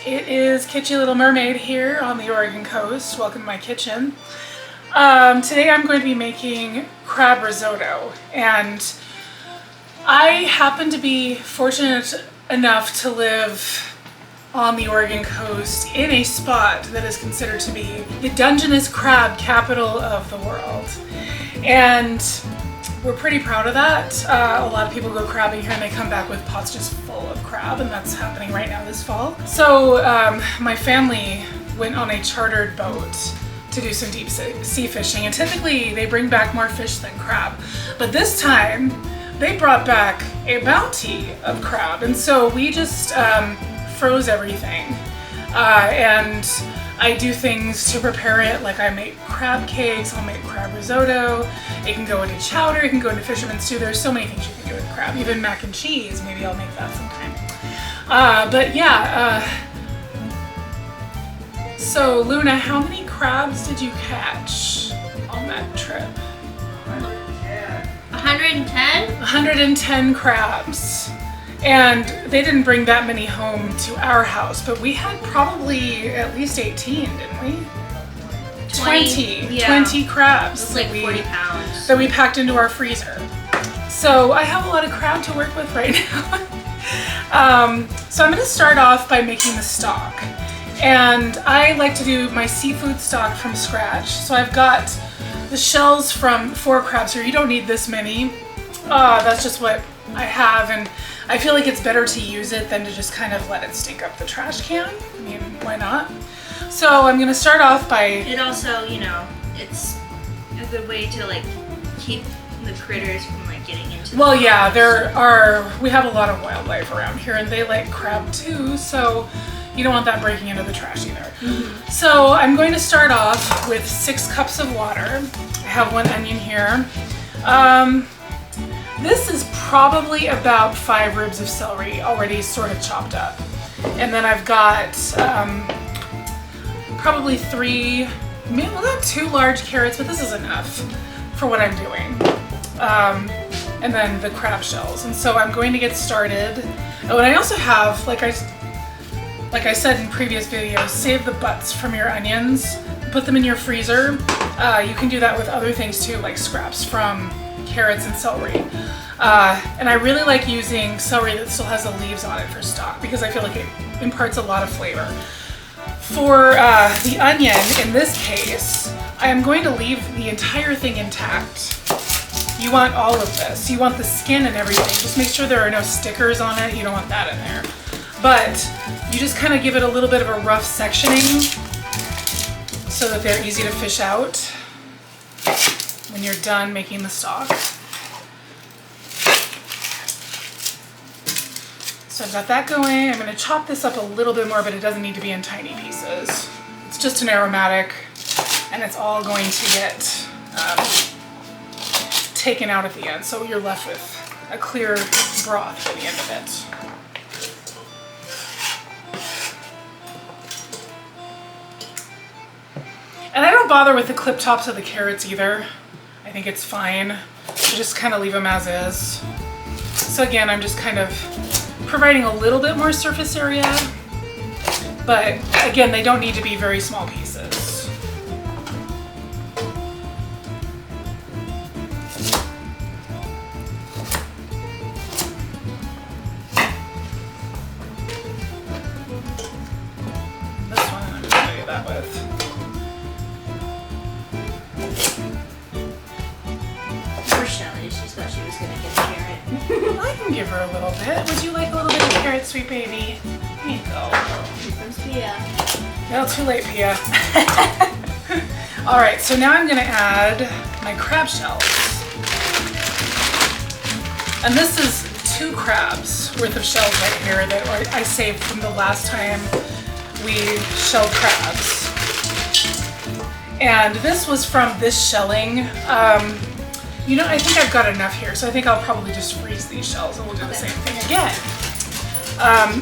It is Kitschy Little Mermaid here on the Oregon coast. Welcome to my kitchen. Today I'm going to be making crab risotto, and I happen to be fortunate enough to live on the Oregon coast in a spot that is considered to be the Dungeness crab capital of the world. And we're pretty proud of that. A lot of people go crabbing here and they come back with pots just full of crab, and that's happening right now this fall. So my family went on a chartered boat to do some deep sea fishing, and typically they bring back more fish than crab. But this time they brought back a bounty of crab, and so we just froze everything. And I do things to prepare it, like I make crab cakes, I'll make crab risotto, it can go into chowder, it can go into fisherman's stew. There's so many things you can do with crab, even mac and cheese, maybe I'll make that sometime. But yeah, so Luna, how many crabs did you catch on that trip? 110? 110 crabs. And they didn't bring that many home to our house, but we had probably at least 18, didn't we? 20. Yeah. 20 crabs. It's like 40 pounds. That we packed into our freezer. So I have a lot of crab to work with right now. So I'm going to start off by making the stock. And I like to do my seafood stock from scratch. So I've got the shells from 4 crabs here. You don't need this many. That's just what I have, and I feel like it's better to use it than to just kind of let it stink up the trash can. I mean, why not? So I'm gonna start off by... It also, you know, it's a good way to like keep the critters from like getting into the Well, yeah, we have a lot of wildlife around here and they like crab too, so you don't want that breaking into the trash either. Mm-hmm. So I'm going to start off with 6 cups of water. I have 1 onion here. This is probably about 5 ribs of celery already sort of chopped up. And then I've got probably 3, maybe not 2 large carrots, but this is enough for what I'm doing. And then the crab shells. And so I'm going to get started. Oh, and I also have, like I said in previous videos, save the butts from your onions, put them in your freezer. You can do that with other things too, like scraps from carrots and celery. And I really like using celery that still has the leaves on it for stock because I feel like it imparts a lot of flavor. For the onion, in this case, I am going to leave the entire thing intact. You want all of this. You want the skin and everything. Just make sure there are no stickers on it. You don't want that in there. But you just kind of give it a little bit of a rough sectioning so that they're easy to fish out when you're done making the stock. So I've got that going. I'm going to chop this up a little bit more, but it doesn't need to be in tiny pieces. It's just an aromatic, and it's all going to get taken out at the end, so you're left with a clear broth at the end of it. And I don't bother with the clip tops of the carrots either. I think it's fine to just kind of leave them as is. So again, I'm just kind of providing a little bit more surface area, but again, they don't need to be very small pieces. This one I'm going to show you that with. Shelly, she thought she was going to get a carrot. I can give her a little bit. Would you like a little bit of carrot, sweet baby? Here you go. Here comes Pia. No, too late, Pia. All right, so now I'm going to add my crab shells. And this is 2 crabs worth of shells right here that I saved from the last time we shelled crabs. And this was from this shelling. You know, I think I've got enough here, so I think I'll probably just freeze these shells and we'll do the same thing again.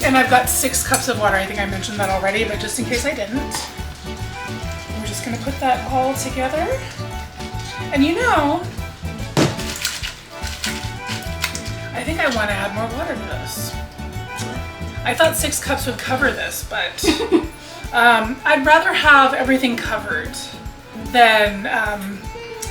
And I've got 6 cups of water. I think I mentioned that already, but just in case I didn't, we're just gonna put that all together. And you know, I think I want to add more water to this. I thought 6 cups would cover this, but I'd rather have everything covered than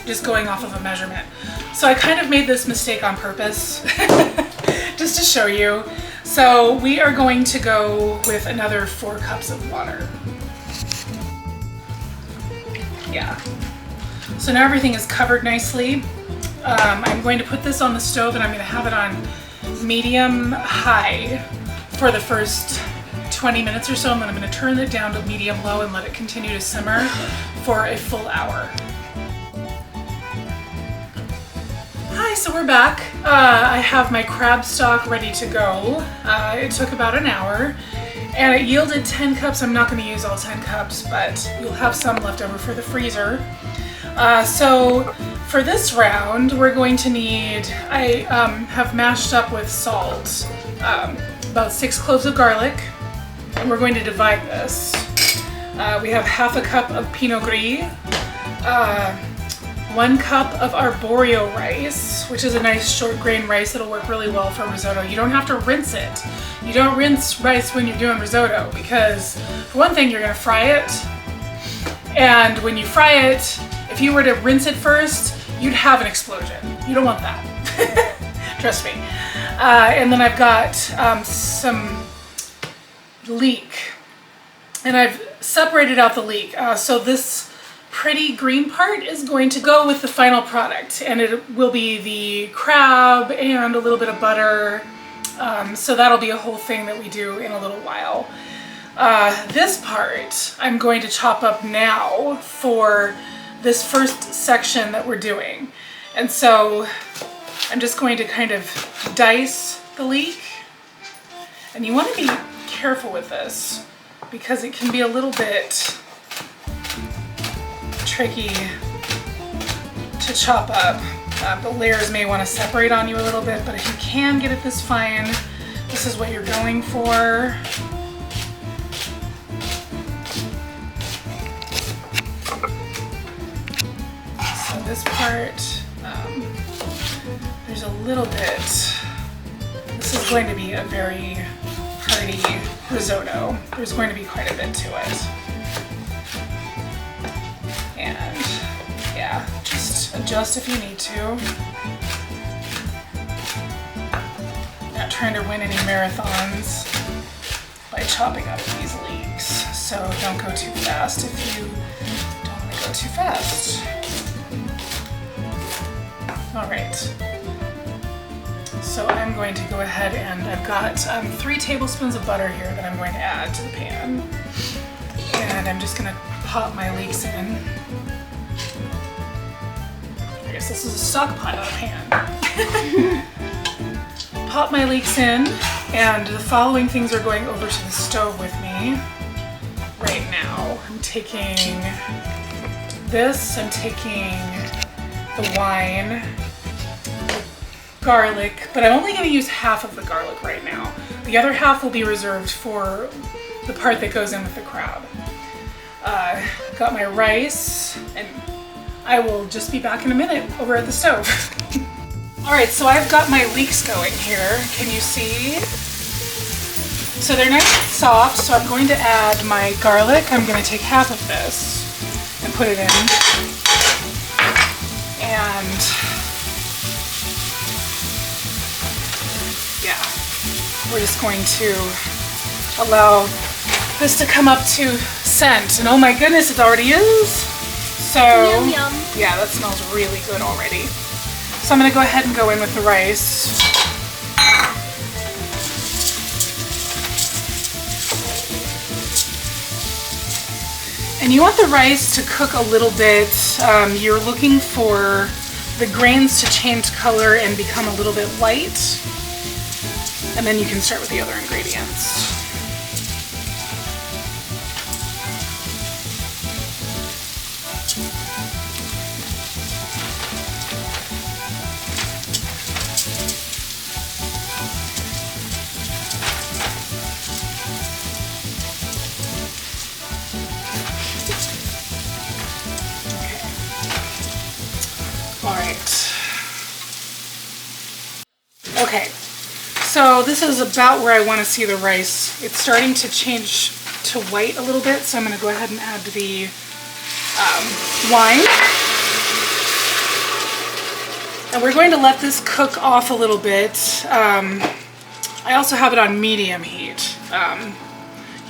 just going off of a measurement. So I kind of made this mistake on purpose, just to show you. So we are going to go with another 4 cups of water. Yeah. So now everything is covered nicely. I'm going to put this on the stove and I'm going to have it on medium high for the first 20 minutes or so, and then I'm going to turn it down to medium low and let it continue to simmer for a full hour. Hi, so we're back. I have my crab stock ready to go. It took about an hour and it yielded 10 cups. I'm not going to use all 10 cups, but you'll have some left over for the freezer. So for this round, we're going to need, I have mashed up with salt, about 6 cloves of garlic, and we're going to divide this. We have half a cup of Pinot Gris, 1 cup of arborio rice, which is a nice short grain rice that'll work really well for risotto. You don't have to rinse it. You don't rinse rice when you're doing risotto because, for one thing, you're going to fry it, and when you fry it, if you were to rinse it first, you'd have an explosion. You don't want that. Trust me. And then I've got some leek, and I've separated out the leek. So this pretty green part is going to go with the final product, and it will be the crab and a little bit of butter. So that'll be a whole thing that we do in a little while. This part I'm going to chop up now for this first section that we're doing. And so I'm just going to kind of dice the leek. And you want to be careful with this because it can be a little bit tricky to chop up. The layers may want to separate on you a little bit, but if you can get it this fine, this is what you're going for. So this part, there's a little bit, this is going to be a very hearty risotto. There's going to be quite a bit to it. And yeah, just adjust if you need to. Not trying to win any marathons by chopping up these leeks. So don't go too fast if you don't want to go too fast. All right. So I'm going to go ahead and I've got 3 tablespoons of butter here that I'm going to add to the pan. And I'm just gonna pop my leeks in. I guess this is a stock pot, not a pan. Pop my leeks in, and the following things are going over to the stove with me right now. I'm taking this, I'm taking the wine, garlic, but I'm only going to use half of the garlic right now. The other half will be reserved for the part that goes in with the crab. Got my rice, and I will just be back in a minute over at the stove. All right, so I've got my leeks going here. Can you see? So they're nice and soft, so I'm going to add my garlic. I'm going to take half of this and put it in. And yeah, we're just going to allow this to come up to scent. And oh my goodness, it already is. So Yum, yum. yeah, that smells really good already. So I'm going to go ahead and go in with the rice. And you want the rice to cook a little bit. You're looking for the grains to change color and become a little bit light. And then you can start with the other ingredients. All right. Okay, So this is about where I want to see the rice. It's starting to change to white a little bit, so I'm going to go ahead and add the wine. And we're going to let this cook off a little bit. I also have it on medium heat.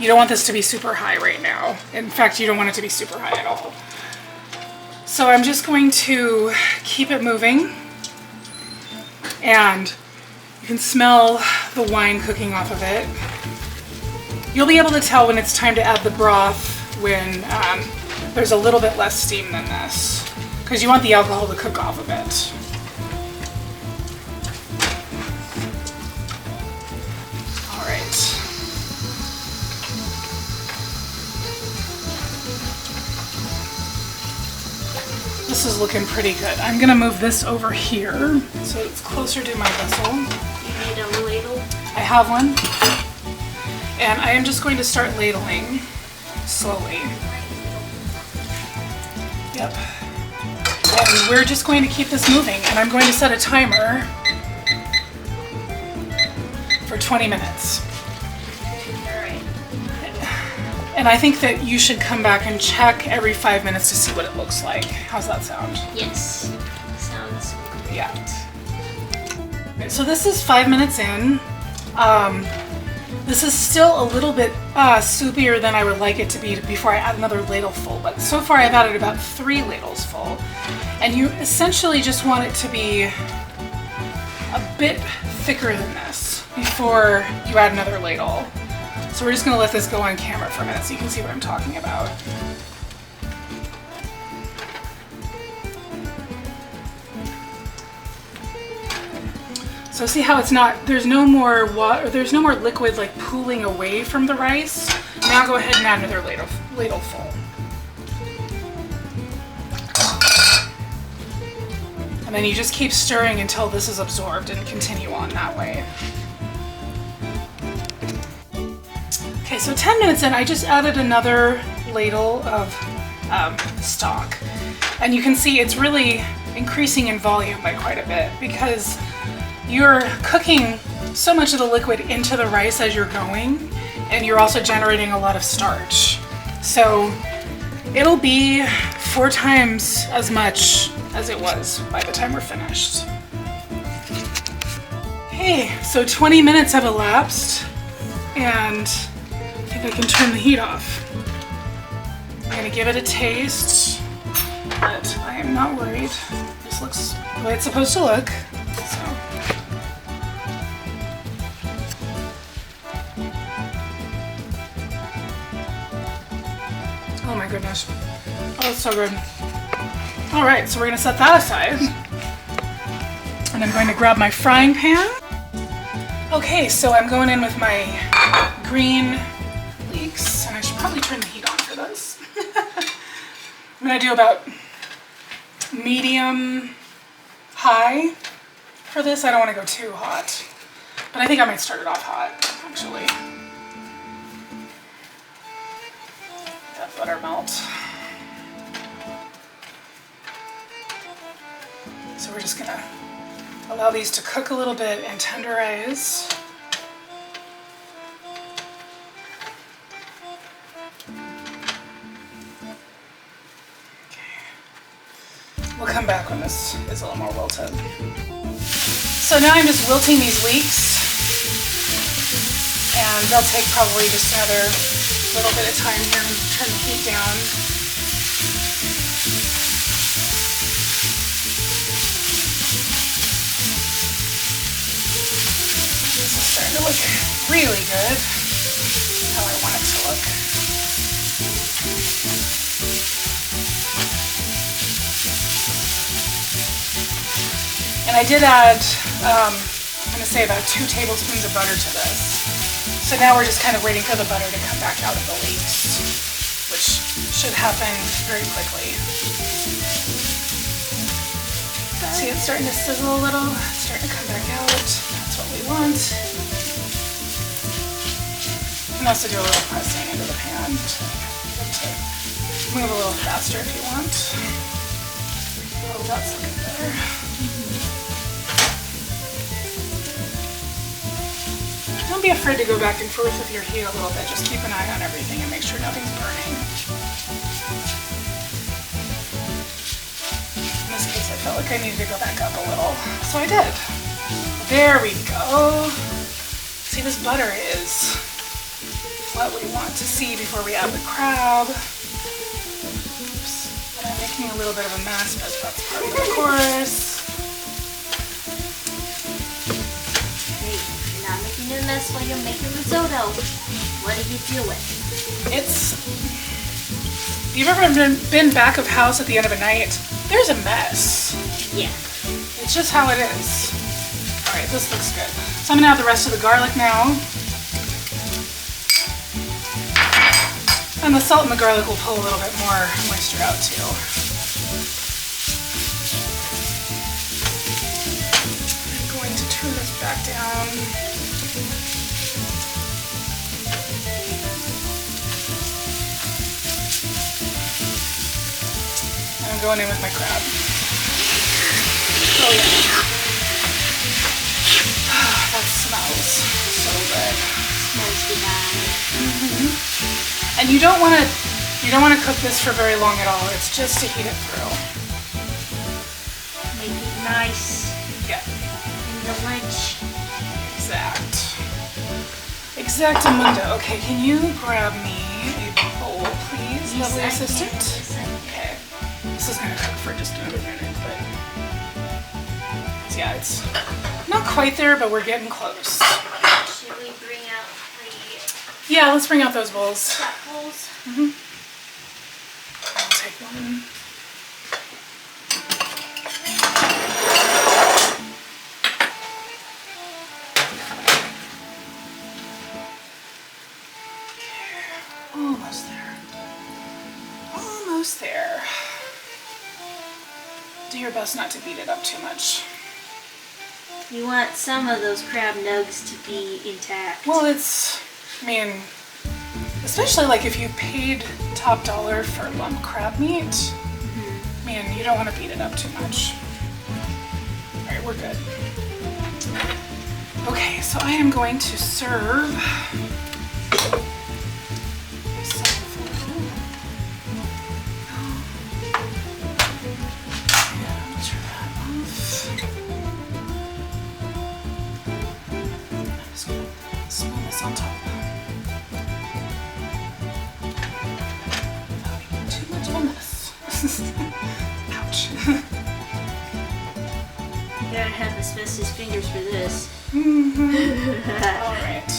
You don't want this to be super high right now. In fact, you don't want it to be super high at all. So I'm just going to keep it moving, and you can smell the wine cooking off of it. You'll be able to tell when it's time to add the broth when there's a little bit less steam than this, because you want the alcohol to cook off a bit. All right. This is looking pretty good. I'm gonna move this over here so it's closer to my vessel. You need a ladle? I have one. And I am just going to start ladling slowly. Yep. And we're just going to keep this moving, and I'm going to set a timer for 20 minutes. And I think that you should come back and check every 5 minutes to see what it looks like. How's that sound? Yes. Sounds great. Yeah. Okay, so this is 5 minutes in. This is still a little bit soupier than I would like it to be before I add another ladle full. But so far I've added about 3 ladles full. And you essentially just want it to be a bit thicker than this before you add another ladle. So we're just going to let this go on camera for a minute so you can see what I'm talking about. So see how it's not, there's no more water, there's no more liquid like pooling away from the rice. Now go ahead and add another ladle full. And then you just keep stirring until this is absorbed and continue on that way. Okay, so 10 minutes in, I just added another ladle of stock. And you can see it's really increasing in volume by quite a bit because you're cooking so much of the liquid into the rice as you're going, and you're also generating a lot of starch. So it'll be 4 times as much as it was by the time we're finished. Okay, so 20 minutes have elapsed, and I can turn the heat off. I'm gonna give it a taste, but I am not worried. This looks the way it's supposed to look. So. Oh my goodness. Oh, it's so good. All right, so we're gonna set that aside. And I'm going to grab my frying pan. Okay, so I'm going in with my green leeks, and I should probably turn the heat on for this. I'm gonna do about medium high for this. I don't want to go too hot, but I think I might start it off hot actually. That butter melt. So we're just gonna allow these to cook a little bit and tenderize. We'll come back when this is a little more wilted. So now I'm just wilting these leeks, and they'll take probably just another little bit of time here and turn the heat down. This is starting to look really good, how I want it to look. And I did add, I'm going to say about 2 tablespoons of butter to this. So now we're just kind of waiting for the butter to come back out of the leeks, which should happen very quickly. See, it's starting to sizzle a little. It's starting to come back out. That's what we want. You can also do a little pressing into the pan to move a little faster if you want. Oh, that's looking better. be afraid to go back and forth with your heat a little bit. Just keep an eye on everything and make sure nothing's burning. In this case, I felt like I needed to go back up a little, so I did. There we go. See, this butter is what we want to see before we add the crab. Oops. And I'm making a little bit of a mess, but that's part of the course. Hey, you're not making a mess while you're making risotto. What are you doing? You've ever been back of house at the end of a night? There's a mess. Yeah. It's just how it is. All right, this looks good. So I'm gonna add the rest of the garlic now. And the salt and the garlic will pull a little bit more moisture out too. I'm going to turn this back down. And I'm going in with my crab. Oh yeah. That smells so good. Smells divine. And you don't want to cook this for very long at all. It's just to heat it through. Make it nice. Yeah. In the lunch. Exactamundo. Okay, can you grab me a bowl, please, lovely assistant? Okay. This is gonna cook for just another minute, but yeah, it's not quite there, but we're getting close. Should we bring out the Yeah, let's bring out those bowls. flat bowls? I'll take one. Almost there. Almost there. Do your best not to beat it up too much. You want some of those crab nugs to be intact. Well, especially like if you paid top dollar for lump crab meat, you don't want to beat it up too much. All right, we're good. Okay, so I am going to serve on top. Without making too much of a mess. Ouch. You gotta have asbestos fingers for this. Alright.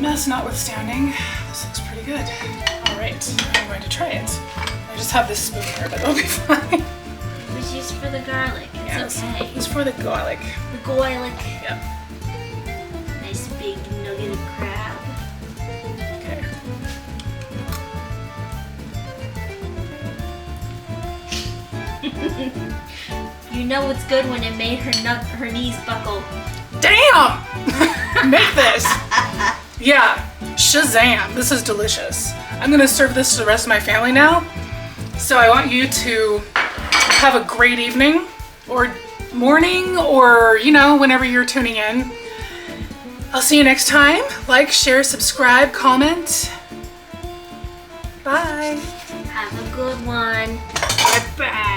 Mess notwithstanding, this looks pretty good. Alright, I'm going to try it. I just have this spoon here, but it'll be fine. It was used for the garlic. It's okay. It's for the garlic. The garlic. Yep. Nice big nugget of crab. Okay. You know it's good when it made her knees buckle. Damn! Make this! Yeah, Shazam. This is delicious. I'm gonna serve this to the rest of my family now. So I want you to have a great evening or morning or, whenever you're tuning in. I'll see you next time. Like, share, subscribe, comment. Bye. Have a good one. Bye-bye.